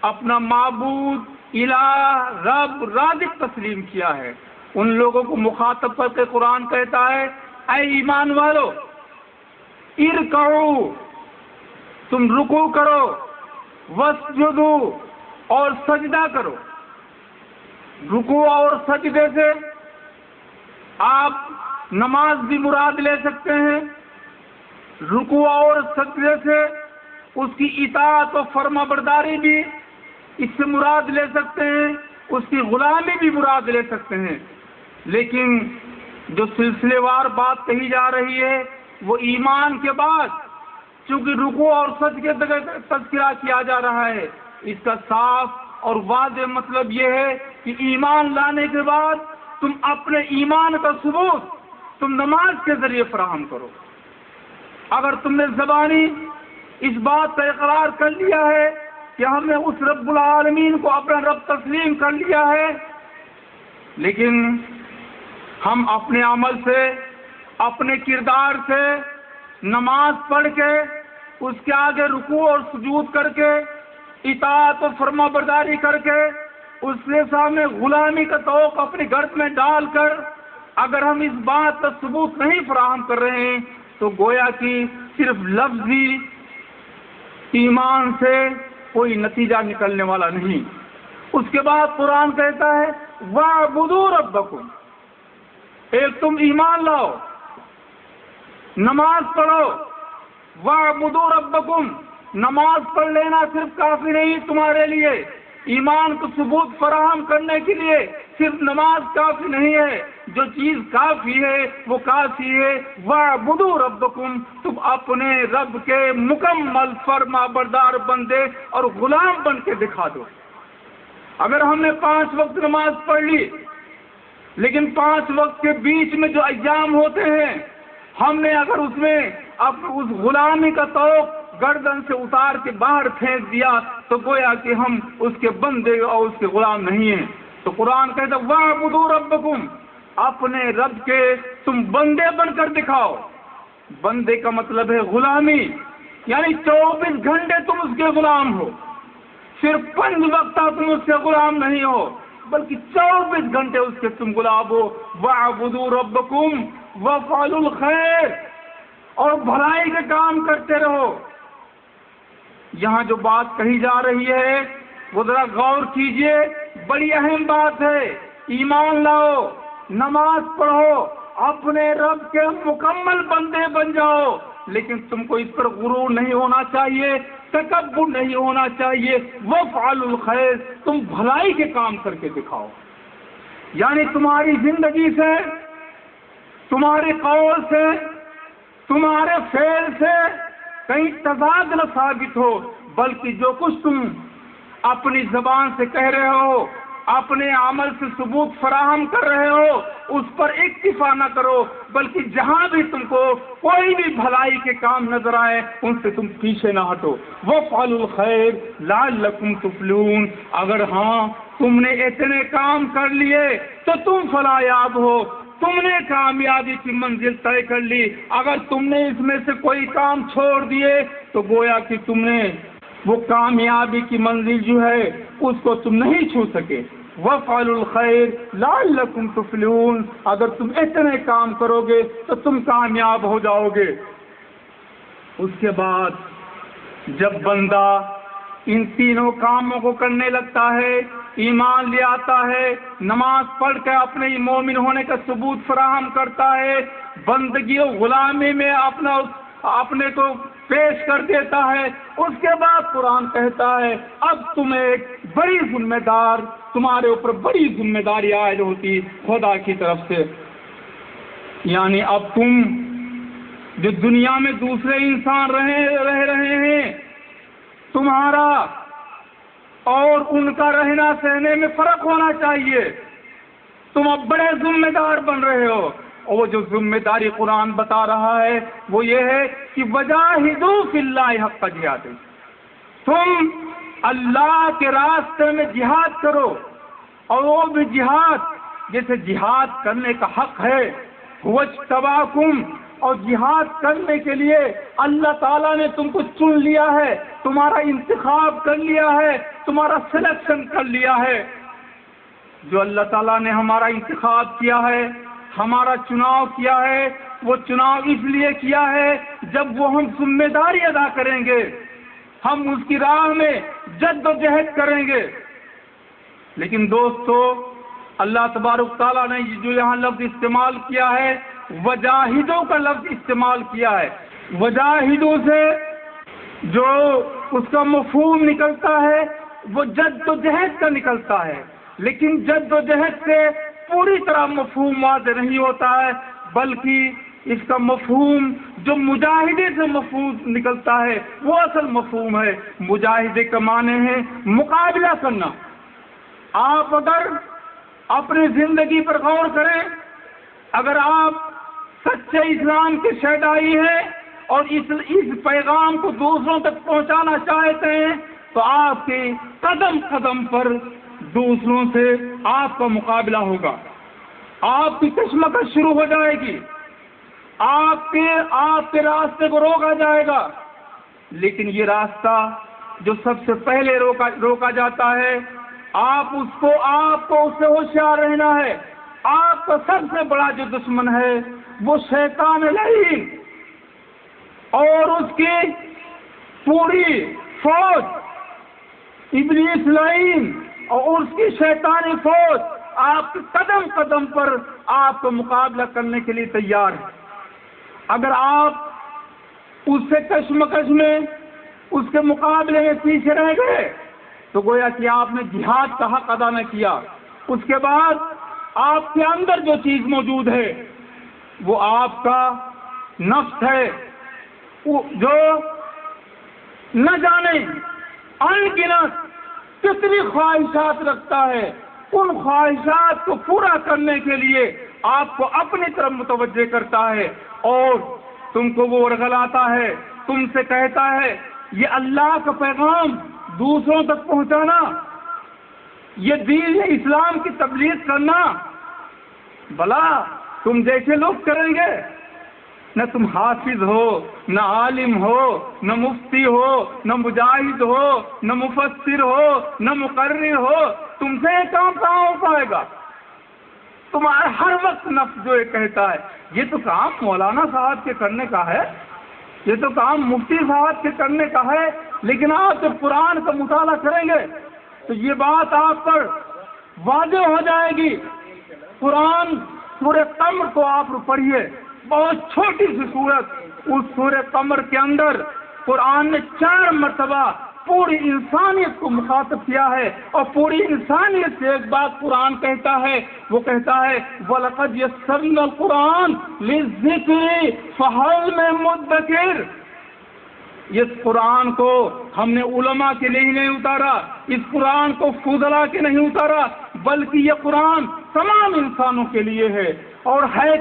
اپنا معبود الہ رب رازق تسلیم کیا ہے، ان لوگوں کو مخاطب کر کے قرآن کہتا ہے اے ایمان والو ارکعو، تم رکوع کرو، واسجدو، اور سجدہ کرو۔ رکوع اور سجدے سے آپ نماز بھی مراد لے سکتے ہیں، رکوع اور سجدے سے اس کی اطاعت و فرما برداری بھی اس سے مراد لے سکتے ہیں، اس کی غلامی بھی مراد لے سکتے ہیں، لیکن جو سلسلے وار بات کہی جا رہی ہے وہ ایمان کے بعد، چونکہ رکوع اور سجدے کا تذکرہ کیا جا رہا ہے، اس کا صاف اور واضح مطلب یہ ہے کہ ایمان لانے کے بعد تم اپنے ایمان کا ثبوت تم نماز کے ذریعے فراہم کرو۔ اگر تم نے زبانی اس بات کا اقرار کر لیا ہے کہ ہم نے اس رب العالمین کو اپنا رب تسلیم کر لیا ہے، لیکن ہم اپنے عمل سے، اپنے کردار سے، نماز پڑھ کے اس کے آگے رکوع اور سجود کر کے، اطاعت و فرما برداری کر کے، اس کے سامنے غلامی کا طوق اپنے گرد میں ڈال کر اگر ہم اس بات کا ثبوت نہیں فراہم کر رہے ہیں تو گویا کہ صرف لفظی ایمان سے کوئی نتیجہ نکلنے والا نہیں۔ اس کے بعد قرآن کہتا ہے وَاعْبُدُوا رَبَّكُمْ، ایک تم ایمان لاؤ، نماز پڑھو، وَاعْبُدُوا رَبَّكُمْ، نماز پڑھ لینا صرف کافی نہیں تمہارے لیے، ایمان کو ثبوت فراہم کرنے کے لیے صرف نماز کافی نہیں ہے، جو چیز کافی ہے وہ کافی ہے وَاعْبُدُوا رَبَّكُمْ، تم اپنے رب کے مکمل فرما بردار بندے اور غلام بن کے دکھا دو۔ اگر ہم نے 5 وقت نماز پڑھ لی، لیکن 5 وقت کے بیچ میں جو ایام ہوتے ہیں ہم نے اگر اس میں اس غلامی کا طوق گردن سے اتار کے باہر پھینک دیا تو گویا کہ ہم اس کے بندے اور اس کے غلام نہیں ہیں۔ تو قرآن کہتا ہے وَاعْبُدُوا رَبَّكُمْ، اپنے رب کے تم بندے بن کر دکھاؤ۔ بندے کا مطلب ہے غلامی، یعنی 24 گھنٹے تم اس کے غلام ہو، صرف 5 وقت تم اس کے غلام نہیں ہو بلکہ 24 گھنٹے اس کے تم غلام ہو۔ وَاعْبُدُوا رَبَّكُمْ وَافْعَلُوا الْخَيْرَ، اور بھلائی کے کام کرتے رہو۔ یہاں جو بات کہی جا رہی ہے وہ ذرا غور کیجئے، بڑی اہم بات ہے۔ ایمان لاؤ، نماز پڑھو، اپنے رب کے مکمل بندے بن جاؤ، لیکن تم کو اس پر غرور نہیں ہونا چاہیے، تکبر نہیں ہونا چاہیے۔ وَافْعَلُوا الْخَيْرَ، تم بھلائی کے کام کر کے دکھاؤ، یعنی تمہاری زندگی سے، تمہارے قول سے، تمہارے فعل سے کہیں تضاد نہ ثابت ہو، بلکہ جو کچھ تم اپنی زبان سے کہہ رہے ہو، اپنے عمل سے ثبوت فراہم کر رہے ہو، اس پر اکتفا نہ کرو، بلکہ جہاں بھی تم کو کوئی بھی بھلائی کے کام نظر آئے ان سے تم پیچھے نہ ہٹو۔ وَافْعَلُوا الْخَيْرَ لَعَلَّكُمْ تُفْلِحُونَ، اگر ہاں تم نے اتنے کام کر لیے تو تم فلاح ہو، تم نے کامیابی کی منزل طے کر لی۔ اگر تم نے اس میں سے کوئی کام چھوڑ دیے تو گویا کہ تم نے وہ کامیابی کی منزل جو ہے اس کو تم نہیں چھو سکے۔ وَافْعَلُوا الْخَيْرَ لَعَلَّكُمْ تُفْلِحُونَ، اگر تم اتنے کام کرو گے تو تم کامیاب ہو جاؤ گے۔ اس کے بعد جب بندہ ان تینوں کاموں کو کرنے لگتا ہے، ایمان لے آتا ہے، نماز پڑھ کے اپنے مومن ہونے کا ثبوت فراہم کرتا ہے، بندگی و غلامی میں اپنے کو پیش کر دیتا ہے، اس کے بعد قرآن کہتا ہے اب تمہیں ایک بڑی ذمہ دار، تمہارے اوپر بڑی ذمہ داری عائد ہوتی خدا کی طرف سے، یعنی اب تم جو دنیا میں دوسرے انسان رہ رہے ہیں، تمہارا اور ان کا رہنا سہنے میں فرق ہونا چاہیے، تم اب بڑے ذمہ دار بن رہے ہو، اور وہ جو ذمہ داری قرآن بتا رہا ہے وہ یہ ہے کہ وَجَاهِدُوا فِي اللَّهِ حَقَّ جِهَادِهِ، تم اللہ کے راستے میں جہاد کرو، اور وہ بھی جہاد جیسے جہاد کرنے کا حق ہے۔ وَاجْتَبَاكُمْ، اور جہاد کرنے کے لیے اللہ تعالیٰ نے تم کو چن لیا ہے، تمہارا انتخاب کر لیا ہے، تمہارا سلیکشن کر لیا ہے۔ جو اللہ تعالیٰ نے ہمارا انتخاب کیا ہے، ہمارا چناؤ کیا ہے، وہ چناؤ اس لیے کیا ہے جب وہ ہم ذمہ داری ادا کریں گے، ہم اس کی راہ میں جد و جہد کریں گے۔ لیکن دوستو، اللہ تبارک تعالیٰ نے جو یہاں لفظ استعمال کیا ہے، وجاہدوں کا لفظ استعمال کیا ہے۔ وجاہدوں سے جو اس کا مفہوم نکلتا ہے وہ جد و جہد کا نکلتا ہے، لیکن جد و جہد سے پوری طرح مفہوم واضح نہیں ہوتا ہے، بلکہ اس کا مفہوم جو مجاہدے سے مفہوم نکلتا ہے وہ اصل مفہوم ہے۔ مجاہدے کا معنی ہے مقابلہ کرنا۔ آپ اگر اپنی زندگی پر غور کریں، اگر آپ سچے اسلام کے شہدائی ہیں اور اس پیغام کو دوسروں تک پہنچانا چاہتے ہیں تو آپ کے قدم قدم پر دوسروں سے آپ کا مقابلہ ہوگا، آپ کی کشمکش شروع ہو جائے گی، آپ کے راستے کو روکا جائے گا۔ لیکن یہ راستہ جو سب سے پہلے روکا جاتا ہے، آپ کو اس سے ہوشیار رہنا ہے۔ آپ کا سب سے بڑا جو دشمن ہے وہ شیطان لعین اور اس کی پوری فوج، ابلیس لعین اور اس کی شیطانی فوج آپ کے قدم قدم پر آپ کا مقابلہ کرنے کے لیے تیار ہے۔ اگر آپ اس سے کشمکش میں، اس کے مقابلے میں پیچھے رہ گئے تو گویا کہ آپ نے جہاد کا حق ادا نہ کیا۔ اس کے بعد آپ کے اندر جو چیز موجود ہے وہ آپ کا نفس ہے، جو نہ جانے ان گنت کتنی خواہشات رکھتا ہے۔ ان خواہشات کو پورا کرنے کے لیے آپ کو اپنی طرف متوجہ کرتا ہے اور تم کو وہ ورغلاتا ہے، تم سے کہتا ہے یہ اللہ کا پیغام دوسروں تک پہنچانا، یہ دین اسلام کی تبلیغ کرنا، بھلا تم جیسے لوگ کریں گے؟ نہ تم حافظ ہو، نہ عالم ہو، نہ مفتی ہو، نہ مجاہد ہو، نہ مفسر ہو، نہ مقرر ہو، تم سے یہ کام کہاں ہو پائے گا؟ تمہارا ہر وقت نفس جو یہ کہتا ہے یہ تو کام مولانا صاحب کے کرنے کا ہے، یہ تو کام مفتی صاحب کے کرنے کا ہے۔ لیکن آپ جب قرآن کا مطالعہ کریں گے تو یہ بات آپ پر واضح ہو جائے گی۔ قرآن سورہ قمر کو آپ پڑھیے، بہت چھوٹی سی سورت، اس سورہ قمر کے اندر قرآن نے 4 مرتبہ پوری انسانیت کو مخاطب کیا ہے، اور پوری انسانیت سے ایک بات قرآن کہتا ہے، وہ کہتا ہے وَلَقَدْ يَسَّرْنَا الْقُرْآنَ لِلذِّكْرِ فَهَلْ مِن مُدَّكِرٍ۔ اس قرآن کو ہم نے علماء کے لیے ہی نہیں اتارا، اس قرآن کو فضلاء کے نہیں اتارا، بلکہ یہ قرآن تمام انسانوں کے لیے ہے۔ اور ہے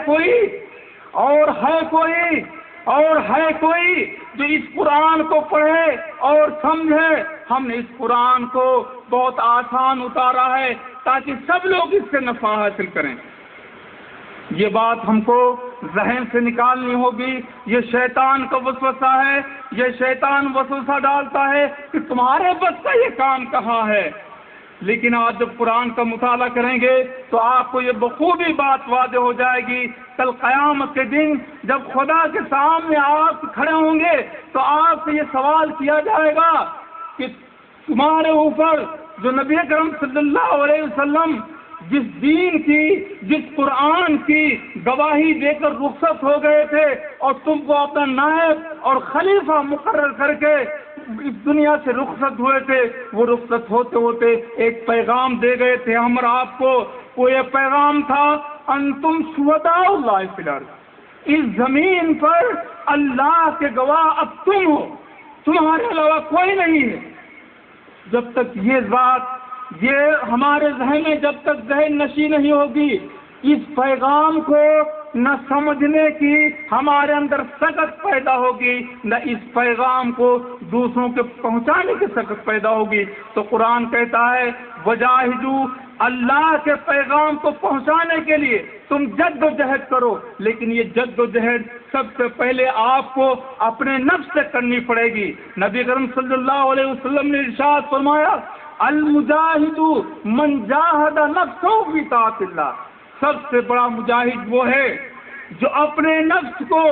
کوئی جو اس قرآن کو پڑھے اور سمجھے۔ ہم نے اس قرآن کو بہت آسان اتارا ہے تاکہ سب لوگ اس سے نفع حاصل کریں۔ یہ بات ہم کو ذہن سے نکالنی ہوگی۔ یہ شیطان کا وسوسہ ہے، یہ شیطان وسوسہ ڈالتا ہے کہ تمہارے بس کا یہ کام کہاں ہے۔ لیکن آج جب قرآن کا مطالعہ کریں گے تو آپ کو یہ بخوبی بات واضح ہو جائے گی۔ کل قیامت کے دن جب خدا کے سامنے آپ کھڑے ہوں گے تو آپ سے یہ سوال کیا جائے گا کہ تمہارے اوپر جو نبی کرم صلی اللہ علیہ وسلم جس دین کی، جس قرآن کی گواہی دے کر رخصت ہو گئے تھے اور تم کو اپنا نائب اور خلیفہ مقرر کر کے اس دنیا سے رخصت ہوئے تھے، وہ رخصت ہوتے ہوتے ایک پیغام دے گئے تھے ہم اور آپ کو۔ وہ یہ پیغام تھا انتم شہداء اللہ فی الارض، اس زمین پر اللہ کے گواہ اب تم ہو، تمہارے علاوہ کوئی نہیں ہے۔ جب تک یہ بات یہ ہمارے ذہن میں جب تک ذہن نشی نہیں ہوگی، اس پیغام کو نہ سمجھنے کی ہمارے اندر سخت پیدا ہوگی، نہ اس پیغام کو دوسروں کے پہنچانے کی سخت پیدا ہوگی۔ تو قرآن کہتا ہے وجاہدوا، اللہ کے پیغام کو پہنچانے کے لیے تم جد و جہد کرو، لیکن یہ جد و جہد سب سے پہلے آپ کو اپنے نفس سے کرنی پڑے گی۔ نبی کریم صلی اللہ علیہ وسلم نے ارشاد فرمایا المجاہد من جاہد نفسہ فی طاعت اللہ، سب سے بڑا مجاہد وہ ہے جو اپنے نفس کو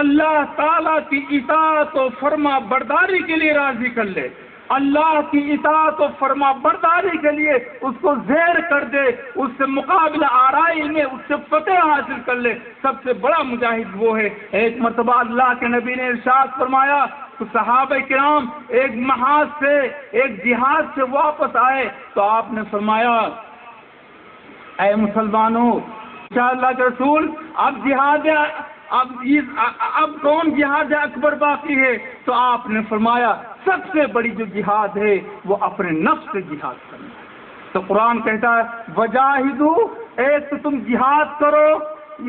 اللہ تعالیٰ کی اطاعت و فرما برداری کے لیے راضی کر لے، اللہ کی اطاعت و فرما برداری کے لیے اس کو زیر کر دے، اس سے مقابلہ آرائی میں اس سے فتح حاصل کر لے، سب سے بڑا مجاہد وہ ہے۔ ایک مرتبہ اللہ کے نبی نے ارشاد فرمایا تو صحابہ کرام ایک محاذ سے، ایک جہاد سے واپس آئے تو آپ نے فرمایا اے مسلمانوں، اللہ کے رسول اب جہاد اب کون جہاد اکبر باقی ہے؟ تو آپ نے فرمایا سب سے بڑی جو جہاد ہے وہ اپنے نفس سے جہاد کرنا ہے۔ تو قرآن کہتا ہے وجاہدوا، ایک تو تم جہاد کرو،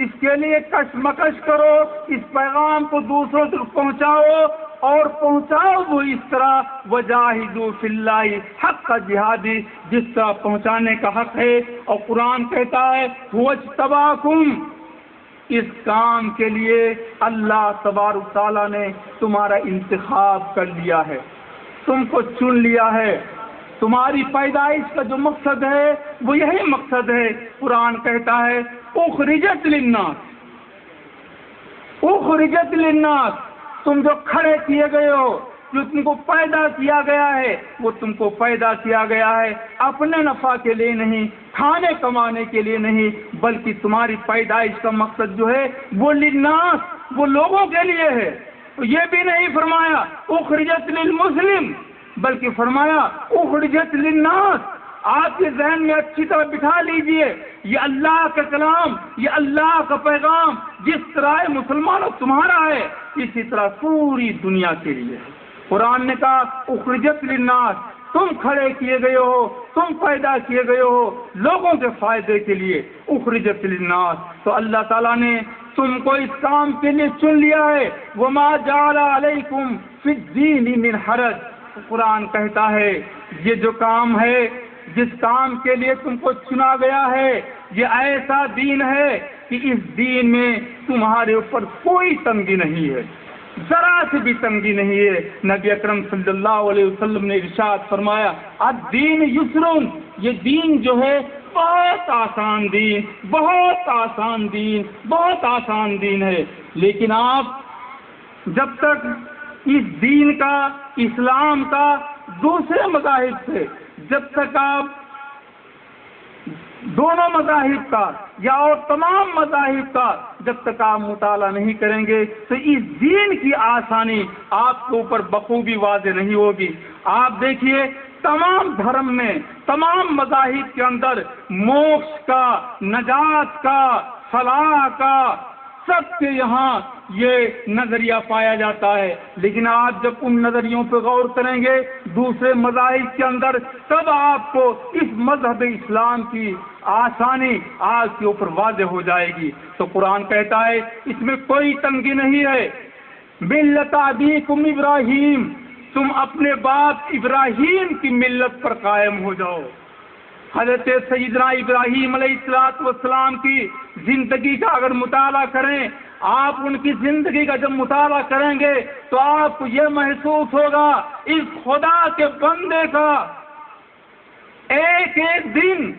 اس کے لیے کشمکش کرو، اس پیغام کو دوسروں تک پہنچاؤ، اور پہنچاؤ وہ اس طرح وجاہدوا فی اللہ حق کا جہادی، جس طرح پہنچانے کا حق ہے۔ اور قرآن کہتا ہے هو اجتباکم، اس کام کے لیے اللہ تبارک تعالیٰ نے تمہارا انتخاب کر لیا ہے، تم کو چن لیا ہے۔ تمہاری پیدائش کا جو مقصد ہے وہ یہی مقصد ہے۔ قرآن کہتا ہے اخرجت للناس، اخرجت للناس، تم جو کھڑے کیے گئے ہو، جو تم کو پیدا کیا گیا ہے، وہ تم کو پیدا کیا گیا ہے اپنے نفع کے لیے نہیں، کھانے کمانے کے لیے نہیں، بلکہ تمہاری پیدائش کا مقصد جو ہے وہ للناس، وہ لوگوں کے لیے ہے۔ تو یہ بھی نہیں فرمایا اخرجت للمسلم، بلکہ فرمایا اخرجت للناس۔ آپ کے ذہن میں اچھی طرح بٹھا لیجئے، یہ اللہ کا کلام، یہ اللہ کا پیغام جس طرح مسلمانوں تمہارا ہے، اسی طرح پوری دنیا کے لیے ہے۔ قرآن نے کہا اخرجت للناس، تم کھڑے کیے گئے ہو، تم پیدا کیے گئے ہو لوگوں کے فائدے کے لیے، اخرجت للناس۔ تو اللہ تعالیٰ نے تم کو اس کام کے لیے چن لیا ہے۔ وما جعل علیکم فی الدین من حرج، قرآن کہتا ہے یہ جو کام ہے، جس کام کے لیے تم کو چنا گیا ہے، یہ ایسا دین ہے کہ اس دین میں تمہارے اوپر کوئی تنگی نہیں ہے، ذرا سے بھی تنگی نہیں ہے۔ نبی اکرم صلی اللہ علیہ وسلم نے ارشاد فرمایا الدین یسر، یہ دین جو ہے بہت آسان دین، بہت آسان دین، بہت آسان دین ہے۔ لیکن آپ جب تک اس دین کا، اسلام کا دوسرے مذاہب سے، جب تک آپ دونوں مذاہب کا یا اور تمام مذاہب کا جب تک آپ مطالعہ نہیں کریں گے تو اس دین کی آسانی آپ کے اوپر بخوبی واضح نہیں ہوگی۔ آپ دیکھیے تمام دھرم میں، تمام مذاہب کے اندر موکش کا، نجات کا، فلاح کا، سب کے یہاں یہ نظریہ پایا جاتا ہے۔ لیکن آپ جب ان نظریوں پہ غور کریں گے دوسرے مذاہب کے اندر، تب آپ کو اس مذہب اسلام کی آسانی آپ کے اوپر واضح ہو جائے گی۔ تو قرآن کہتا ہے اس میں کوئی تنگی نہیں ہے۔ ملت ابیکم ابراہیم، تم اپنے باپ ابراہیم کی ملت پر قائم ہو جاؤ۔ حضرت سیدنا ابراہیم علیہ السلام کی زندگی کا اگر مطالعہ کریں، آپ ان کی زندگی کا جب مطالعہ کریں گے تو آپ کو یہ محسوس ہوگا اس خدا کے بندے کا ایک ایک دن،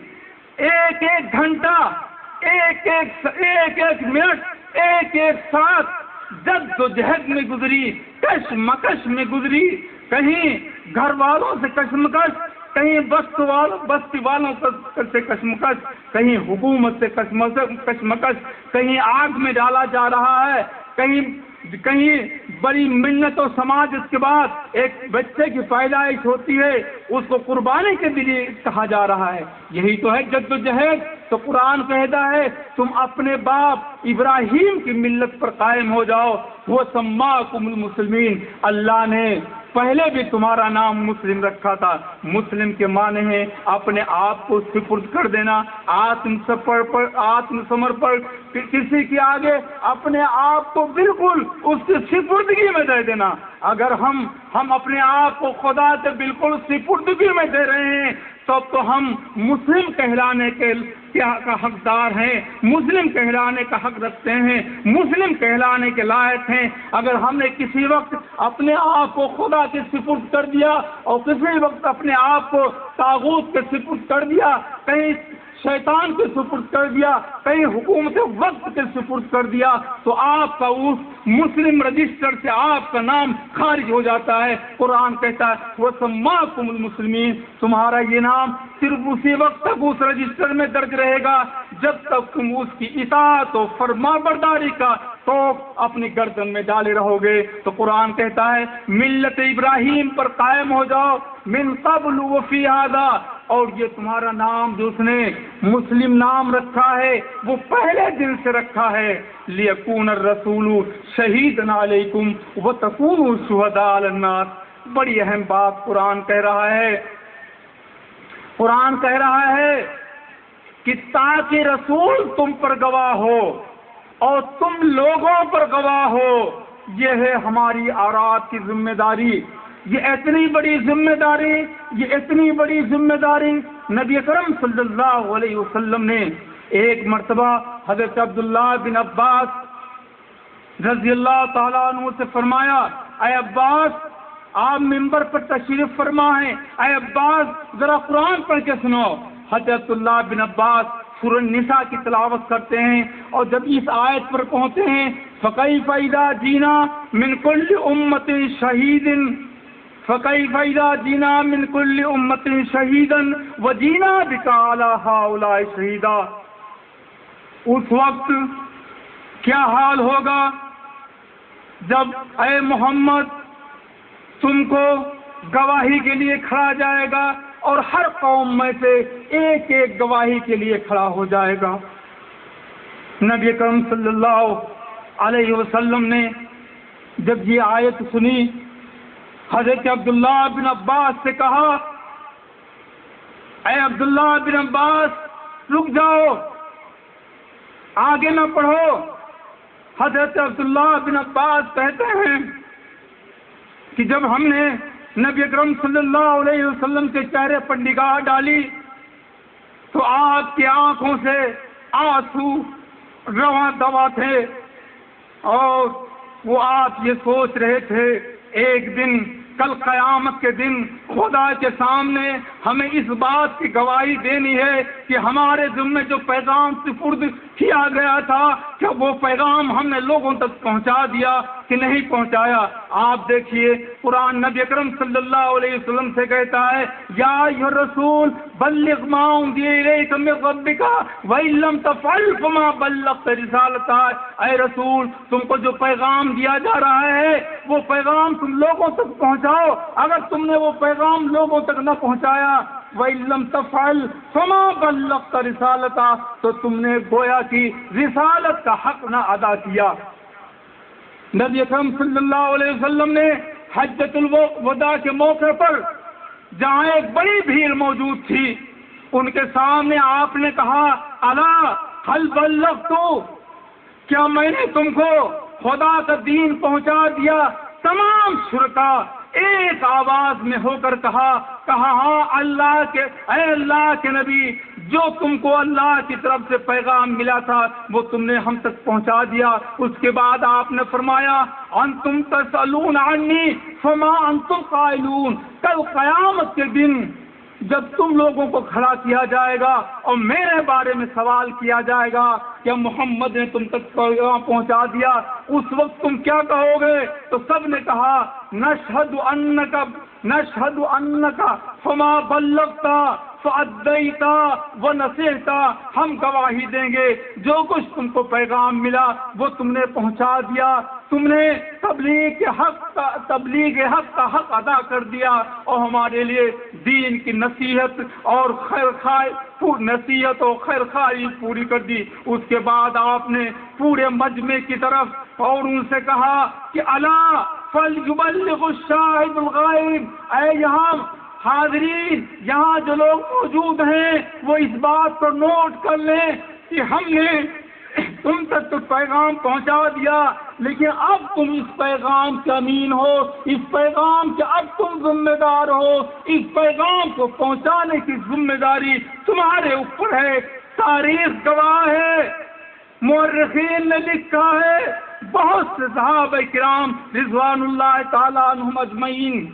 ایک ایک گھنٹہ، ایک ایک منٹ، ایک ایک ساتھ جد و جہد میں گزری، کشمکش میں گزری، کہیں گھر والوں سے کشمکش، کہیں بستی والوں سے کشمکش، کہیں حکومت سے کشمکش، کہیں آگ میں ڈالا جا رہا ہے، کہیں بڑی منت و سماجت کے بعد ایک بچے کی پیدائش ہوتی ہے، اس کو قربانی کے لیے کہا جا رہا ہے۔ یہی تو ہے جد و جہد۔ تو قرآن کہتا ہے تم اپنے باپ ابراہیم کی ملت پر قائم ہو جاؤ۔ وہ سماکم المسلمین، اللہ نے پہلے بھی تمہارا نام مسلم رکھا تھا۔ مسلم کے معنی ہے اپنے آپ کو سپرد کر دینا، آتم سمرپن، کسی کے آگے اپنے آپ کو بالکل اس کی سپردگی میں دے دینا۔ اگر ہم اپنے آپ کو خدا سے بالکل سپردگی میں دے رہے ہیں تب تو ہم مسلم کہلانے کا حقدار ہیں، مسلم کہلانے کا حق رکھتے ہیں، مسلم کہلانے کے لائق ہیں۔ اگر ہم نے کسی وقت اپنے آپ کو خدا کے سپرد کر دیا اور کسی وقت اپنے آپ کو طاغوت کے سپرد کر دیا، کہیں شیطان کے سپرد کر دیا، کہیں حکومت وقت کے سپرد کر دیا، تو آپ کا اس مسلم رجسٹر سے آپ کا نام خارج ہو جاتا ہے۔ قرآن کہتا ہے وَسَمَّاكُمُ الْمُسْلِمِينَ، تمہارا یہ نام صرف اسی وقت تک اس رجسٹر میں درج رہے گا جب تک تم اس کی اطاعت و فرما برداری کا تو اپنی گردن میں ڈالے رہو گے۔ تو قرآن کہتا ہے ملت ابراہیم پر قائم ہو جاؤ من قبل وفی ھذا، اور یہ تمہارا نام جو اس نے مسلم نام رکھا ہے وہ پہلے دن سے رکھا ہے، لیکون الرسول شہیدا علیکم وتکونوا شہداء علی الناس۔ بڑی اہم بات قرآن کہہ رہا ہے، قرآن کہہ رہا ہے کہ تاکہ رسول تم پر گواہ ہو اور تم لوگوں پر گواہ ہو۔ یہ ہے ہماری اور آپ کی ذمہ داری۔ یہ اتنی بڑی ذمہ داری، یہ اتنی بڑی ذمہ داری نبی اکرم صلی اللہ علیہ وسلم نے ایک مرتبہ حضرت عبداللہ بن عباس رضی اللہ تعالیٰ عنہ سے فرمایا، اے عباس آپ ممبر پر تشریف فرما ہیں، اے عباس ذرا قرآن پڑھ کے سناؤ۔ حضرت اللہ بن عباس سورہ النساء کی تلاوت کرتے ہیں اور جب اس آیت پر پہنچتے ہیں فَكَيْفَ إِذَا جِئْنَا مِنْ كُلِّ أُمَّةٍ شَهِيدٍ فَكَيْفَ إِذَا جِئْنَا مِنْ كُلِّ أُمَّةٍ شَهِيدًا وَجِئْنَا بِكَ عَلَى هَؤُلَاءِ شَهِيدًا، اس وقت کیا حال ہوگا جب اے محمد تم کو گواہی کے لیے کھڑا جائے گا اور ہر قوم میں سے ایک ایک گواہی کے لیے کھڑا ہو جائے گا۔ نبی کرم صلی اللہ علیہ وسلم نے جب یہ آیت سنی حضرت عبداللہ بن عباس سے کہا، اے عبداللہ بن عباس رک جاؤ، آگے نہ پڑھو۔ حضرت عبداللہ بن عباس کہتے ہیں کہ جب ہم نے نبی اکرم صلی اللہ علیہ وسلم کے چہرے پر نگاہ ڈالی تو آپ کی آنکھوں سے آنسو رواں دوا تھے اور وہ آپ یہ سوچ رہے تھے ایک دن کل قیامت کے دن خدا کے سامنے ہمیں اس بات کی گواہی دینی ہے کہ ہمارے ذمے جو پیغام سپرد کیا گیا تھا کہ وہ پیغام ہم نے لوگوں تک پہنچا دیا کہ نہیں پہنچایا۔ آپ دیکھیے قرآن نبی اکرم صلی اللہ علیہ وسلم سے کہتا ہے یا ایھا الرسول بلغ ما انزل الیک من ربک وان لم تفعل فما بلغت رسالتہ، اے رسول تم کو جو پیغام دیا جا رہا ہے وہ پیغام تم لوگوں تک پہنچاؤ، اگر تم نے وہ پیغام لوگوں تک نہ پہنچایا وَإِن لَّمْ تَفْعَلْ فَمَا بَلَّغْتَ رِسَالَتَهُ، تو تم نے گویا کی رسالت کا حق نہ ادا کیا۔ نبی اکرم صلی اللہ علیہ وسلم نے حجۃ الوداع کے موقع پر جہاں ایک بڑی بھیڑ موجود تھی ان کے سامنے آپ نے کہا الا هل بلغت، کیا میں نے تم کو خدا کا دین پہنچا دیا؟ تمام شرکاء ایک آواز میں ہو کر کہا ہاں اللہ کے نبی، جو تم کو اللہ کی طرف سے پیغام ملا تھا وہ تم نے ہم تک پہنچا دیا۔ اس کے بعد آپ نے فرمایا انتم تسألون عنی فما انتم قائلون، کل قیامت کے دن جب تم لوگوں کو کھڑا کیا جائے گا اور میرے بارے میں سوال کیا جائے گا کہ محمد نے تم تک پیغام پہنچا دیا، اس وقت تم کیا کہو گے؟ تو سب نے کہا نشہد انک فما بلغت فأدیت ونصحت، ہم گواہی دیں گے جو کچھ تم کو پیغام ملا وہ تم نے پہنچا دیا، تم نے تبلیغ حق کا حق ادا کر دیا اور ہمارے لیے دین کی نصیحت اور خیر خواہی پوری کر دی۔ اس کے بعد آپ نے پورے مجمع کی طرف اور ان سے کہا کہ الا فَلْيُبَلِّغُ الشَّاهِدُ الْغَائِبَ، اے یہاں حاضرین، یہاں جو لوگ موجود ہیں وہ اس بات کو نوٹ کر لیں کہ ہم نے تم تک تو پیغام پہنچا دیا، لیکن اب تم اس پیغام کے امین ہو، اس پیغام کے اب تم ذمہ دار ہو، اس پیغام کو پہنچانے کی ذمہ داری تمہارے اوپر ہے۔ تاریخ گواہ ہے، مورخین نے لکھا ہے، بہت سے صحابہ کرام رضوان اللہ تعالی عنہم اجمعین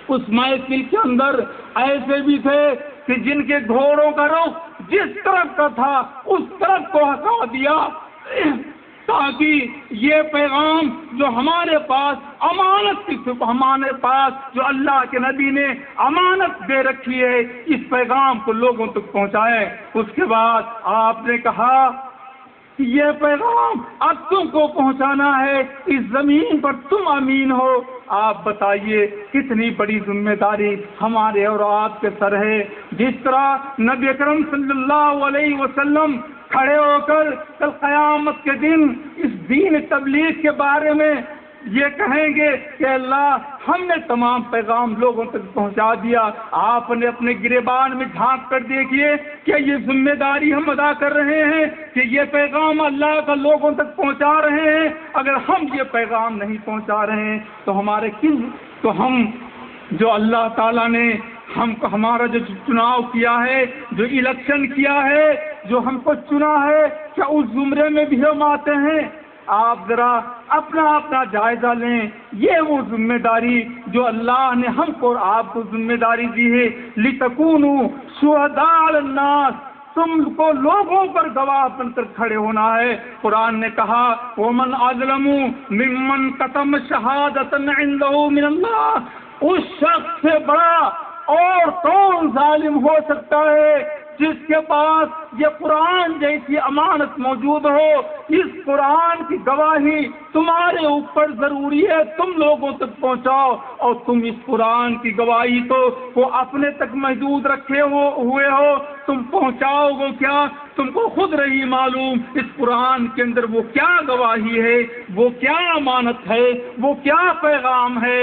اس محفل کے اندر ایسے بھی تھے کہ جن کے گھوڑوں کا رخ جس طرف کا تھا اس طرف کو ہٹا دیا، تاکہ یہ پیغام جو ہمارے پاس امانت کی، ہمارے پاس جو اللہ کے نبی نے امانت دے رکھی ہے، اس پیغام کو لوگوں تک پہنچائے۔ اس کے بعد آپ نے کہا کہ یہ پیغام اب تم کو پہنچانا ہے، اس زمین پر تم امین ہو۔ آپ بتائیے کتنی بڑی ذمہ داری ہمارے اور آپ کے سر ہے۔ جس طرح نبی اکرم صلی اللہ علیہ وسلم کھڑے ہو کر کل قیامت کے دن اس دین تبلیغ کے بارے میں یہ کہیں گے کہ اللہ ہم نے تمام پیغام لوگوں تک پہنچا دیا، آپ نے اپنے گریبان میں جھانک کر دیکھیے کہ یہ ذمہ داری ہم ادا کر رہے ہیں کہ یہ پیغام اللہ کا لوگوں تک پہنچا رہے ہیں۔ اگر ہم یہ پیغام نہیں پہنچا رہے ہیں تو ہم جو اللہ تعالیٰ نے ہم کو ہمارا جو چناؤ کیا ہے، جو الیکشن کیا ہے، جو ہم کو چنا ہے، کیا اس زمرے میں بھی ہم آتے ہیں؟ آپ ذرا اپنا جائزہ لیں۔ یہ وہ ذمہ داری جو اللہ نے ہم کو اور آپ کو ذمہ داری دی ہے، لِتَكُونُوا شُهَدَاءَ عَلَى النَّاسِ، تم کو لوگوں پر گواہ بن کر کھڑے ہونا ہے۔ قرآن نے کہا وَمَنْ أَظْلَمُ مِمَّنْ كَتَمَ شَهَادَةً عِنْدَهُ مِنَ اللَّهِ، اس شخص سے بڑا اور کون ظالم ہو سکتا ہے جس کے پاس یہ قرآن جیسی امانت موجود ہو۔ اس قرآن کی گواہی تمہارے اوپر ضروری ہے، تم لوگوں تک پہنچاؤ، اور تم اس قرآن کی گواہی کو اپنے تک محدود رکھے ہوئے ہو، تم پہنچاؤ گے کیا؟ تم کو خود رہی معلوم اس قرآن کے اندر وہ کیا گواہی ہے، وہ کیا امانت ہے، وہ کیا پیغام ہے۔